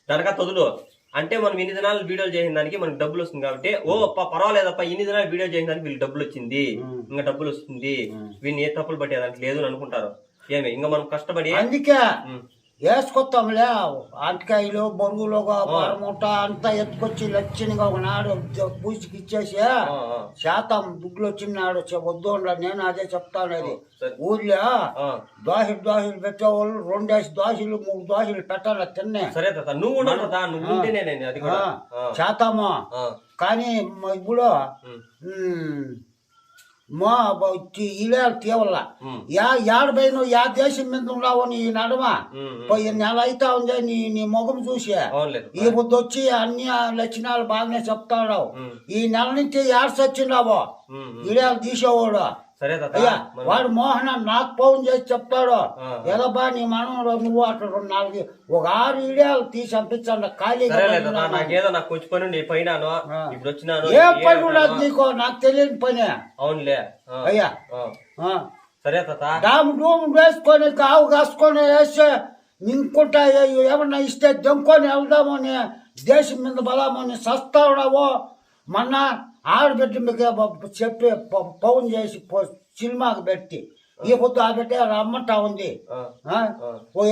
దనక తొదులు అంటే మనం ఇన్ని దినాలు వీడియోలు చేసిన దానికి మనకి డబ్బులు వస్తుంది కాబట్టి పర్వాలేదప్ప ఇన్ని దినాలు వీడియో చేసిన దానికి వీళ్ళు డబ్బులు వచ్చింది ఇంకా డబ్బులు వస్తుంది వీళ్ళని ఏ తప్పులు పట్టేదానికి లేదు అని అనుకుంటారు. ఏమి ఇంకా మనం కష్టపడి అందుకే వేసుకొస్తాంలే అంటకాయలు బొరుగులు మూట అంతా ఎత్తుకొచ్చి లచ్చినగా ఒకనాడు పూజకి ఇచ్చేసి శాతం దుడ్లు వచ్చినాడు వద్దు నేను అదే చెప్తాను. అది ఊర్లో దోశలు పెట్టేవాళ్ళు 2 దోశలు 3 దోశలు పెట్టాలి తిన్నే శాతము. కానీ ఇప్పుడు ఇళాలు తీవల్ల ఏడబైను దేశం మీద ఉన్నావు నీ నడమ నెల అయితే ఉంది నీ ముఖం చూసి ఈ బుద్ధి వచ్చి అన్ని లక్షణాలు బాగానే చెప్తాడు. ఈ నెల నుంచి ఏడ్చొచ్చినావు ఇళాలు తీసేవాడు. వాడు మోహన నాకు ఫోన్ చేసి చెప్తాడు ఎలాబా నీ మనం నువ్వు అక్కడ 4 ఒక 6 ఇడియాలు తీసి పంపించండి ఖాళీగా. ఏ పని ఉండదు నీకు నాకు తెలియని పని. అవునులే అయ్యా సరే డూము వేసుకొని కావు కాసుకొని వేస్తే ఇంకుంటా ఏమన్నా ఇస్తే దెంకొని వెళ్దామని దేశం మీద బలమని సస్తావుడావో. మొన్న ఆడబిడ్డ మీకు చెప్పి ఫోన్ చేసి సినిమాకి పెట్టి ఈ పొద్దు ఆ బిడ్డ రమ్మంటా ఉంది.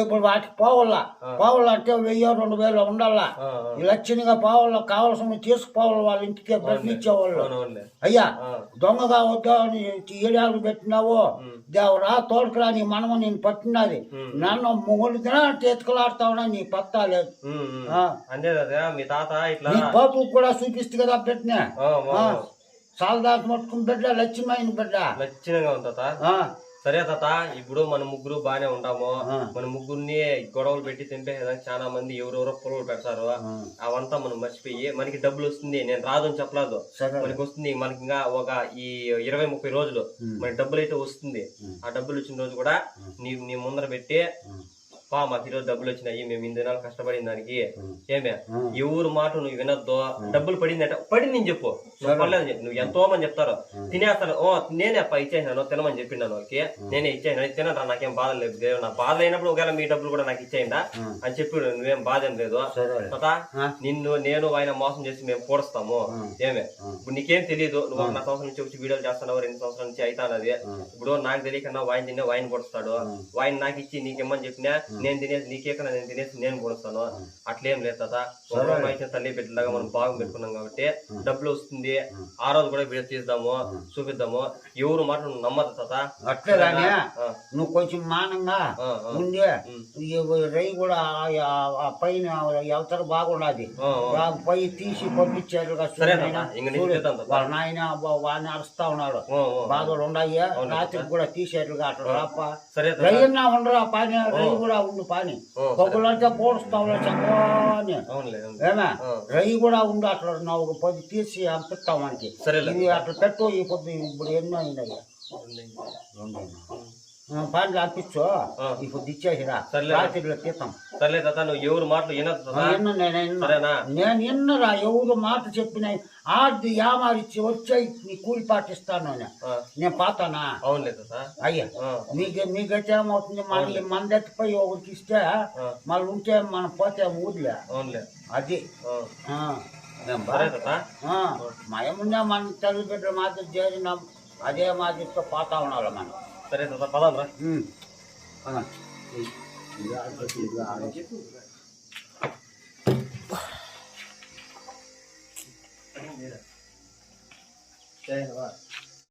ఇప్పుడు వాటికి పోవాలంటే 1000-2000 ఉండాలా. లక్షణంగా పోవాల కావాల్సిన తీసుకుపోవాలి వాళ్ళ ఇంటికి పెట్టించేవాళ్ళు. అయ్యా దొంగగా వద్దా ఏడాలు పెట్టినావు దేవరా తోడుకురా నీ మనము నేను పట్టినది నన్ను 3 దినాలు ఎత్తుకలాడుతావునా నీ పత్తా లేదు. నీ పాపు కూడా చూపిస్తు కదా పెట్టినా సాలదాత మట్టుకుని బిడ్డ లక్ష్యమైన బిడ్డ లక్షణంగా ఉందా. సరే తాత ఇప్పుడు మన ముగ్గురు బానే ఉంటాము. మన ముగ్గురిని గొడవలు పెట్టి తింపేదానికి చాలా మంది ఎవరెవరో పొలవలు పెడతారు. అవంతా మనం మర్చిపోయి మనకి డబ్బులు వస్తుంది. నేను రాదని చెప్పలేదు, మనకి వస్తుంది. మనకి ఇంకా ఒక ఈ 20-30 రోజులు మనకి డబ్బులు అయితే వస్తుంది. ఆ డబ్బులు వచ్చిన రోజు కూడా నీ ముందర పెట్టి మాకు ఈరోజు డబ్బులు వచ్చినాయి, మేము 2 దినాలు కష్టపడిన దానికి ఏమే ఎవరు మాట నువ్వు వినొద్దు. డబ్బులు పడిందంటే పడింది నేను చెప్పు, నువ్వు పడలేదని చెప్పి. నువ్వు ఎంతో మంది చెప్తారు తినేస్తాను నేనే అప్ప ఇచ్చేసాను తినమని చెప్పినాను వాళ్ళకి. నేనే ఇచ్చాను తినరా నాకేం బాధ లేదు. నా బాధ అయినప్పుడు ఒకవేళ మీ డబ్బులు కూడా నాకు ఇచ్చేయండా అని చెప్పి నువ్వేం బాధ ఏం లేదు. నిన్ను నేను ఆయన మోసం చేసి మేము పూడుస్తాము. ఏమే ఇప్పుడు నీకేం తెలియదు. నువ్వు 1 సంవత్సరం నుంచి వచ్చి వీడియోలు చేస్తున్నావు, 2 సంవత్సరాల నుంచి అవుతానది. ఇప్పుడు నాకు తెలియకన్నా వాయిన్ తినే వాయిన్ పొడుస్తాడు. వాయిన్ నాకు ఇచ్చి నీకేమని చెప్పినా నేను తినేసి నీకే కన్నా నేను తినేసి నేను పొడుస్తాను. అట్లేం లేదు తాత. తల్లి పెట్టలాగా మనం బాగా పెట్టుకున్నాం కాబట్టి డబ్బులు వస్తుంది. ఆ రోజు కూడా వీడియో తీద్దాము చూపిద్దాము. ఎవరు మాట నువ్వు నమ్మదు తాత. అట్లేదానే నువ్వు కొంచెం మానంగా ఉండే రై కూడా పైన ఎవతరు బాగున్నది పై తీసి పంపించారు. వాళ్ళ నాయన వాడిని అరుస్తా ఉన్నాడు. బాధలు ఉన్నాయి రాత్రికి కూడా తీసేట్లుగా అట్లా రాప రయ్యన్నా ఉండరా పని రై కూడా ఉండు పని పగ్గులంటే పోడుస్తావు చెప్పని ఏమే రై కూడా ఉండు అట్లా నువ్వు 10 తీసి అంపిస్తావు మనకి. ఇది అట్లా పెట్టు. ఈ పొద్దు ఇప్పుడు ఎన్నో అయినాయి పని అనిపించు. ఇప్పుడు ఇచ్చేసిరా రాత్రిలో తీస్తాం. నువ్వు ఎవరు మాటలు నేను విన్నరా ఎవరు మాట చెప్పినాయి ఆడి యామారిచ్చి వచ్చాయి నీ కూలి పాటిస్తాను నేను పాతానా. అయ్యా మీకైతే ఏమవుతుంది మళ్ళీ మన ఎత్తిపోయి ఒకరికి ఇస్తే మళ్ళీ ఉంటే మనం పోతే ఊర్లే అది మయమున్నా మన తల్లి బిడ్డ మాత్రం చేరినాం అదే మాదిరితో పోతా ఉండాలి మనం. సరే పదాం రా. జై